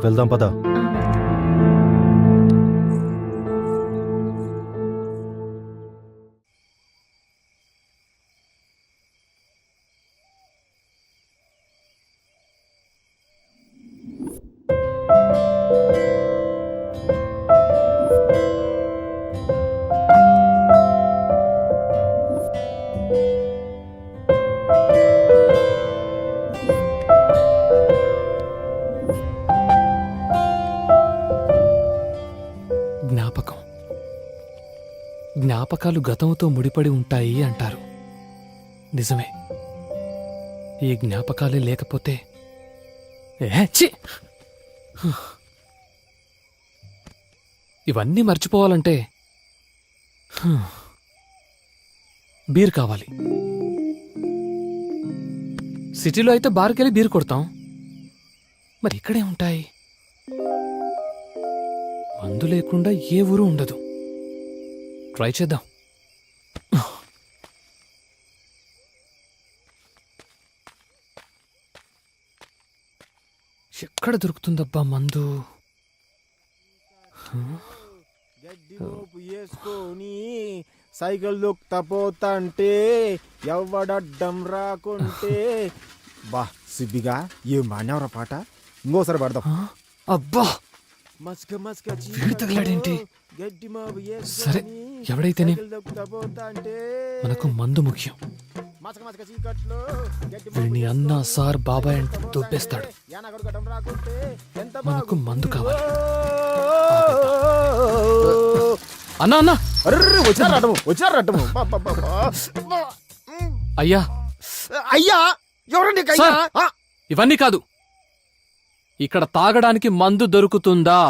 వెళ్దాం పద. జ్ఞాపకాలు గతంతో ముడిపడి ఉంటాయి అంటారు. నిజమే. ఈ జ్ఞాపకాలే లేకపోతే ఇవన్నీ మర్చిపోవాలంటే బీర్ కావాలి. సిటీలో అయితే బార్కెళ్ళి బీర్ కొడతాం, మరి ఇక్కడే ఉంటాయి. మందు లేకుండా ఏ ఊరు ఉండదు. ట్రై చేద్దాం. ఎక్కడ దొరుకుతుందబ్బా మందు? గడ్డి మోపు వేసుకొని సైకిల్ దొక్కుతా పోతాంటే ఎవడడ్డం రాకుంటే బా సిబ్బిగా ఏం మానవరా పాట. ఇంకోసారి పడదాం. అబ్బా మస్క మస్క వీడు తగలాడేంటి? గడ్డి మోపు సరే, ఎవడైతేనే మనకు మందు ముఖ్యం. వీడిని అన్న సార్ బాబాయ్ అంటే దొబ్బేస్తాడు. మనకు మందు కావాలి. అన్నా అన్నా వచ్చారటము అయ్యా అయ్యా ఎవరండి సార్, ఇవన్నీ కాదు. ఇక్కడ తాగడానికి మందు దొరుకుతుందా?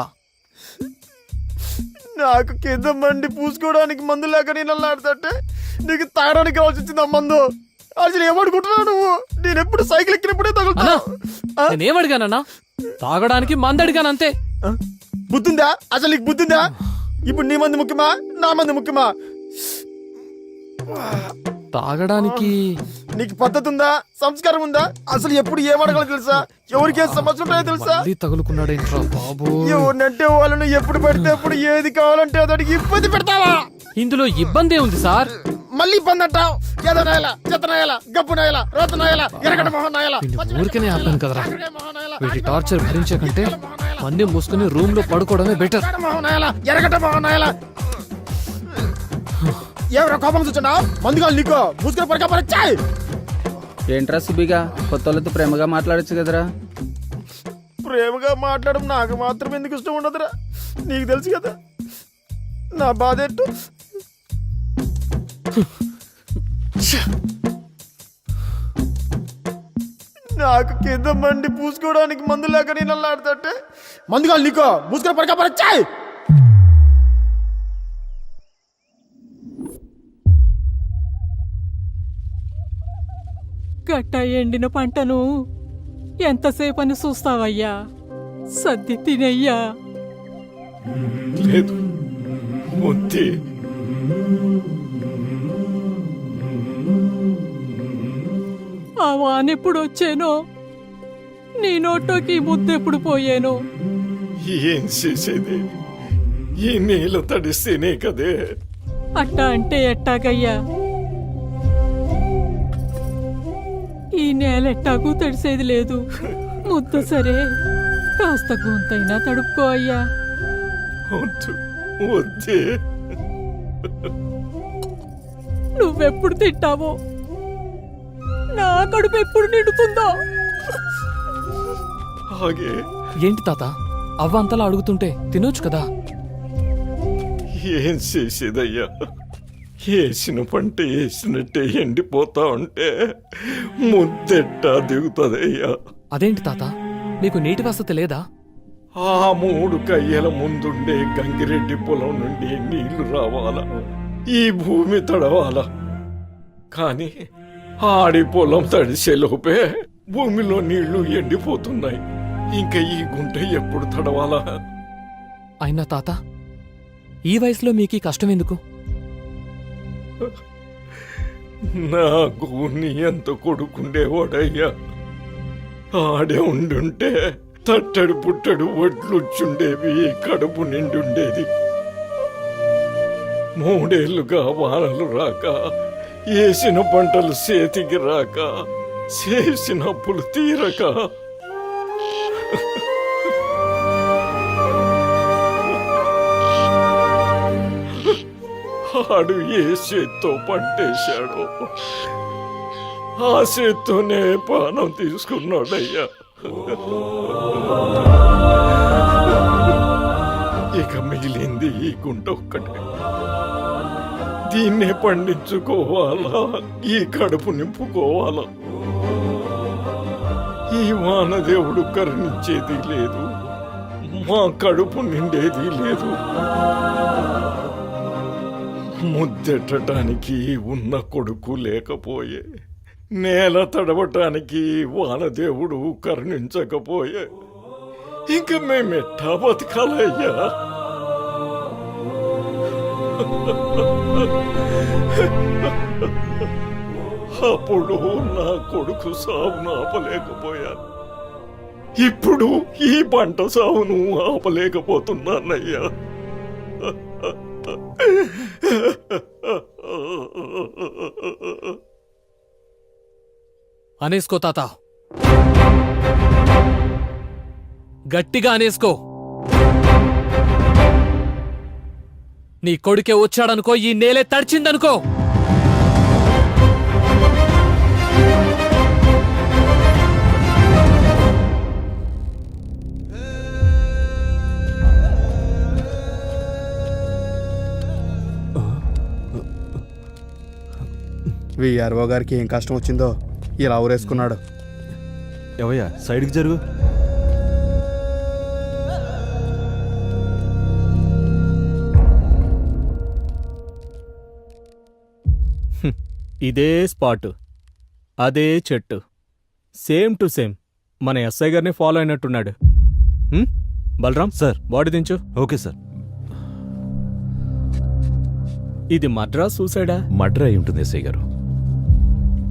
నాకు కింద మండి పూసుకోవడానికి మందు లేక నేను అల్లాడుతుంటే నీకు తాగడానికి కావాల్సి వచ్చింది ఆ మందు. అసలు ఏమనుకుంటున్నావు నువ్వు? నేను ఎప్పుడు సైకిల్ ఎక్కినప్పుడే తగులుతా. నేనేమడిగానన్నా? తాగడానికి మందు అడిగాను అంతే. బుద్ధిందా? అసలు నీకు బుద్ధిందా? ఇప్పుడు నీ మంది ముఖ్యమా నా మంది ముఖ్యమా? తాగడానికి నీకు పద్ధతి ఉందా? సంస్కారం ఉందా? అసలు ఎప్పుడు ఏమడగలో తెలుసా? ఎవరికి ఏ సమస్యలు ఉంటాయో తెలుసా? తగులుకున్నాడేంట్రా బాబు? ఎవరినంటే వాళ్ళను ఎప్పుడు పడితే అప్పుడు ఏది కావాలంటే అతడికి ఇబ్బంది పెడతావా? ఇందులో ఇబ్బంది ఉంది సార్. మళ్ళీ ఇబ్బంది అంటావు. ఏదో నాయలా, చెత్త నాయలా, గబ్బు నాయలా, రోత నాయలా, ఎరగడ మొహం నాయలా. ఊరికనే ఆపాను కదరా. వీటి టార్చర్ భరించే కంటే అన్ని మూసుకుని రూమ్ లో పడుకోవడమే బెటర్. ఎరగట మొహం నాయలా. ఎవరో కోపం చూచండా? మందుగాలు నీకో మూసుకొని పడకపోరచ్చాయి. ఏంట్రా సుబ్బిగా, కొత్త వాళ్ళతో ప్రేమగా మాట్లాడచ్చు కదరా? ప్రేమగా మాట్లాడడం నాకు మాత్రం ఎందుకు ఇష్టం ఉండదురా? నీకు తెలుసు కదా నా బాధ ఎట్టు. నాకు కింద మండి పూసుకోవడానికి మందు లేక నేను అల్లాడుతుంటే మందుగాలు నీకో మూసుకొని పడకపోరచ్చాయి. గట్ట ఎండిన పంటను ఎంతసేపని చూస్తావయ్యా? సర్ది తినయ్యా. లేదు ముద్దే. ఆ వానెప్పుడు వచ్చేనో, నీ నోట్లోకి ముద్దెప్పుడు పోయేనో. ఏం చేసేది? ఈ నీళ్ళు తడిస్తేనే కదే. అట్టా అంటే ఎట్టాగయ్యా? ఈ నేల ఎట్టాಗೂ తడిసేది లేదు. ముద్ద సరే, కాస్త గొంతైనా తడుపుకో అయ్యా. వద్దు వద్దే. నువ్వెప్పుడు తింటావో, నా కడుపు ఎప్పుడు నిండుతుందో. ఆగే. ఏంటి తాత అవ్వ అంతలా అడుగుతుంటే తినొచ్చు కదా? ఏం చేసేదయ్యా? వేసిన పంట వేసినట్టే ఎండిపోతా ఉంటే ముద్దెట్టా దిగుతుందయ్యా. అదేంటి తాత, మీకు నీటి వసతి లేదా? ఆ 3 కయ్యల ముందుండే గంగిరెడ్డి పొలం నుండి నీళ్లు రావాలా, ఈ భూమి తడవాలా. కాని ఆడి పొలం తడిసేలోపే భూమిలో నీళ్లు ఎండిపోతున్నాయి. ఇంకా ఈ గుంట ఎప్పుడు తడవాలా? అయినా తాత, ఈ వయసులో మీకు ఈ కష్టం ఎందుకు? నాకు నీ ఎంత కొడుకుండేవాడయ్యా. ఆడే ఉండుంటే తట్టడు పుట్టడు ఒడ్లుచ్చుండేవి, కడుపు నిండుండేది. 3 ఏళ్లుగా వానలు రాక, వేసిన పంటలు చేతికి రాక, చేసిన అప్పులు తీరక, ఆడు ఏ చేత్తో పంటేశాడో ఆ చేత్తోనే పానం తీసుకున్నాడయ్యా. ఇక మిగిలింది ఈ గుంట ఒక్కటే. దీన్నే పండించుకోవాలా, ఈ కడుపు నింపుకోవాలా. ఈ వానదేవుడు కరుణించేది లేదు, మా కడుపు నిండేది లేదు. ముద్దెట్టడానికి ఉన్న కొడుకు లేకపోయే, నేల తడవటానికి వానదేవుడు కరుణించకపోయే, ఇంక మేమెట్టా బతకాలయ్యా? అప్పుడు నా కొడుకు సావును ఆపలేకపోయాను, ఇప్పుడు ఈ పంట సావును ఆపలేకపోతున్నానయ్యా. అనేసుకో తాత, గట్టిగా అనేసుకో. నీ కొడుకే వచ్చాడనుకో, ఈ నేలే తడిచిందనుకో. విఆర్ఓ గారికి ఏం కష్టం వచ్చిందో ఇలా ఊరేసుకున్నాడు. ఎవయ్యా సైడ్కి జరుగు. ఇదే స్పాట్, అదే చెట్టు, సేమ్ టు సేమ్ మన ఎస్ఐ గారిని ఫాలో అయినట్టున్నాడు. బలరాం సార్. బాడీ దించు. Okay sir. ఇది మర్డరా సూసైడా? మర్డర్ అయి ఉంటుంది ఎస్ఐ గారు.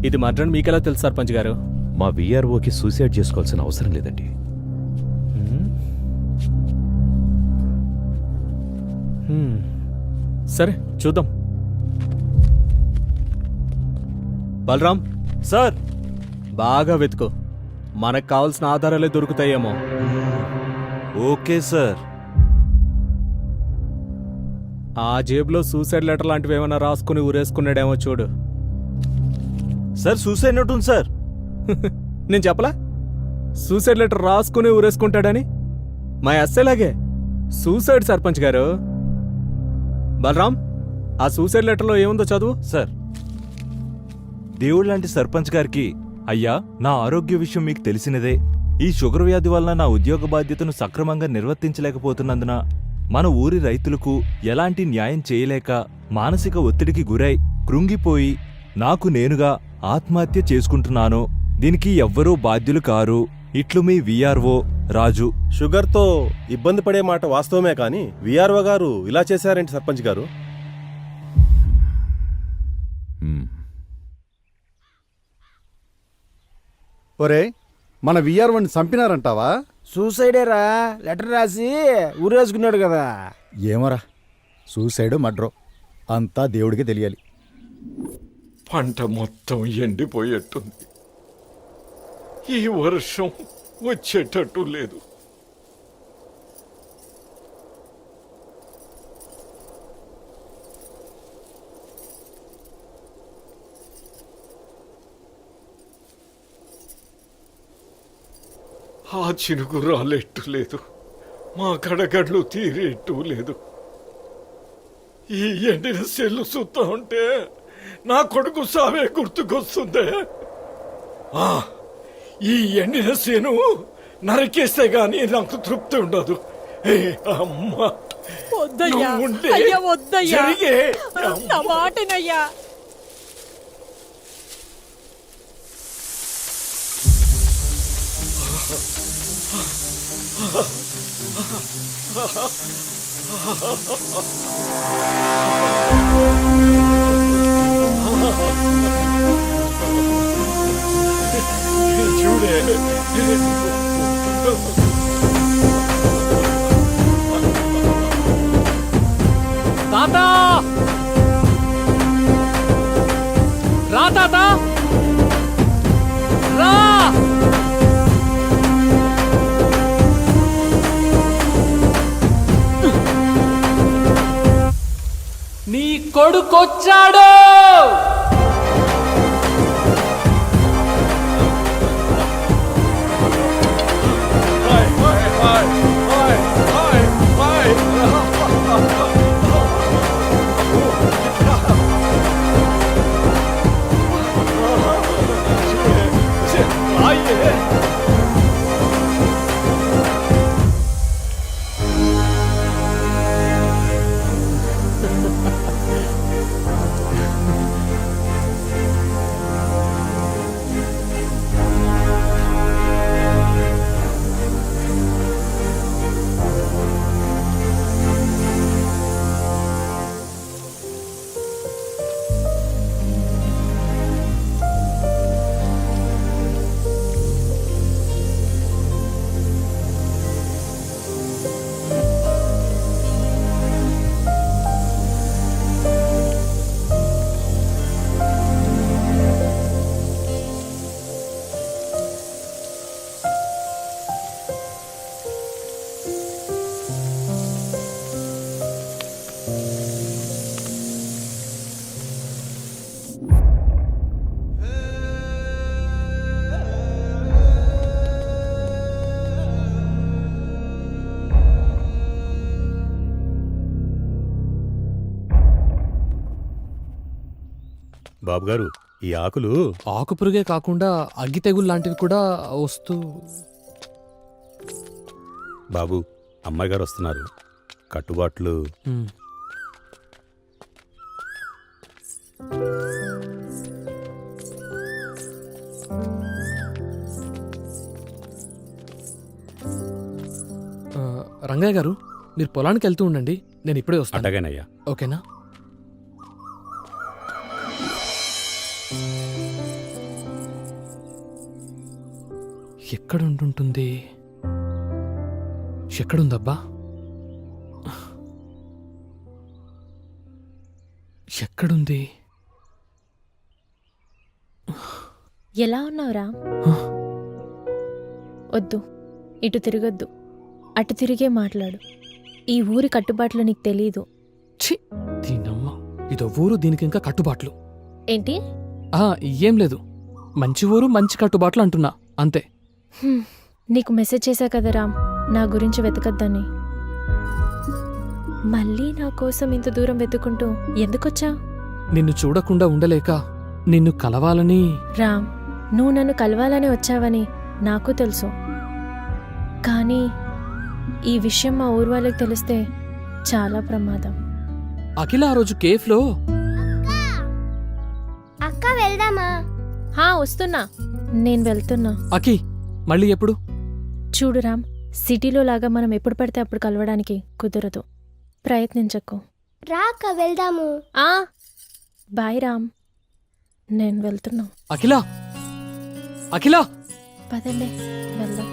ఇది మర్డర్ అని మీకెలా తెలుసు సర్పంచ్ గారు? మా విఆర్ఓకి సూసైడ్ చేసుకోవాల్సిన అవసరం లేదండి. సరే చూద్దాం. బలరాం సార్. బాగా వెతుకో, మనకు కావాల్సిన ఆధారాలే దొరుకుతాయేమో. Okay sir. ఆ జేబులో సూసైడ్ లెటర్ లాంటివి ఏమైనా రాసుకుని ఊరేసుకున్నాడేమో చూడు. సార్ సూసైడ్ నోట్ ఉంది సార్. నేను చెప్పలా సూసైడ్ లెటర్ రాసుకుని ఊరేసుకుంటాడని? మా ఎస్ఐలాగే సూసైడ్ సర్పంచ్ గారు. బలరాం, ఆ సూసైడ్ లెటర్లో ఏముందో చదువు. సార్, దేవుడు లాంటి సర్పంచ్ గారికి, అయ్యా నా ఆరోగ్య విషయం మీకు తెలిసినదే. ఈ షుగర్ వ్యాధి వలన నా ఉద్యోగ బాధ్యతను సక్రమంగా నిర్వర్తించలేకపోతున్నందున మన ఊరి రైతులకు ఎలాంటి న్యాయం చేయలేక మానసిక ఒత్తిడికి గురై కృంగిపోయి నాకు నేనుగా ఆత్మహత్య చేసుకుంటున్నాను. దీనికి ఎవ్వరూ బాధ్యులు కారు. ఇట్లు మీ విఆర్ఓ రాజు. షుగర్తో ఇబ్బంది పడే మాట వాస్తవమే కానీ విఆర్ఓ గారు ఇలా చేశారేంటి సర్పంచ్ గారు? ఒరే, మన విఆర్ఓని చంపినారంటావా? సూసైడేరా, లెటర్ రాసి ఊరేసుకున్నాడు కదా. ఏమోరా, సూసైడ్ మడ్రో అంతా దేవుడికి తెలియాలి. పంట మొత్తం ఎండిపోయేట్టుంది. ఈ వర్షం వచ్చేటట్టు లేదు. ఆ చినుకు రాలేట్టు లేదు, మా కడగడ్లు తీరేట్టు లేదు. ఈ ఎండిన సెల్లు చూస్తా ఉంటే నా కొడుకు సావే గుర్తుకొస్తుందే. ఈ ఎండిన సేను నరికేస్తే గాని నాకు తృప్తి ఉండదు. అమ్మా, వద్దయ్యా, నువ్వుంటే అయ్యా వద్దయ్యా, జరిగే. నా మాటనయ్యా. చూడే కొడుకొచ్చాడు. బాబుగారు ఈ ఆకులు ఆకుపురుగే కాకుండా అగ్గి తెగులు లాంటివి కూడా వస్తూ. బాబు అమ్మాయి గారు వస్తున్నారు. కట్టుబాట్లు హ్మ్. రంగయ్య గారు, మీరు పొలానికి వెళ్తూ ఉండండి, నేను ఇప్పుడే వస్తాను. అటగానయ్యా. ఓకేనా? ఎక్కడుంటుంది? ఎక్కడుందబ్బా? ఎక్కడుంది? ఎలా ఉన్నావురా? వద్దు, ఇటు తిరగొద్దు, అటు తిరిగే మాట్లాడు. ఈ ఊరి కట్టుబాట్లు నీకు తెలీదు. ఛీ, దీనమ్మ, ఇదో ఊరు, దీనికి ఇంకా కట్టుబాట్లు. ఏంటి? ఏం లేదు, మంచి ఊరు మంచి కట్టుబాట్లు అంటున్నా, అంతే. నీకు మెసేజ్ చేశా కదా రామ్, నా గురించి వెతకద్దని. మళ్ళీ నా కోసం ఇంత దూరం వెతుకుంటూ ఎందుకొచ్చా? నిన్ను చూడకుండా ఉండలేక నిన్ను కలవాలని. రామ్, నువ్వు నన్ను కలవాలని వచ్చావని నాకు తెలుసు, కానీ ఈ విషయం మా ఊరు వాళ్ళకి తెలిస్తే చాలా ప్రమాదం. అఖిల ఆ రోజు కేఫ్లో. అక్క వెళ్దామా? వస్తున్నా, నేను వెళ్తున్నా. అఖి, మళ్ళీ ఎప్పుడు? చూడు రామ్, సిటీలో లాగా మనం ఎప్పుడు పడితే అప్పుడు కలవడానికి కుదరదు, ప్రయత్నించకు. రాక వెళ్దాము. బాయ్ రామ్, నేను వెళ్తున్నా. అఖిల, అఖిల, పదండి వెళ్దాం.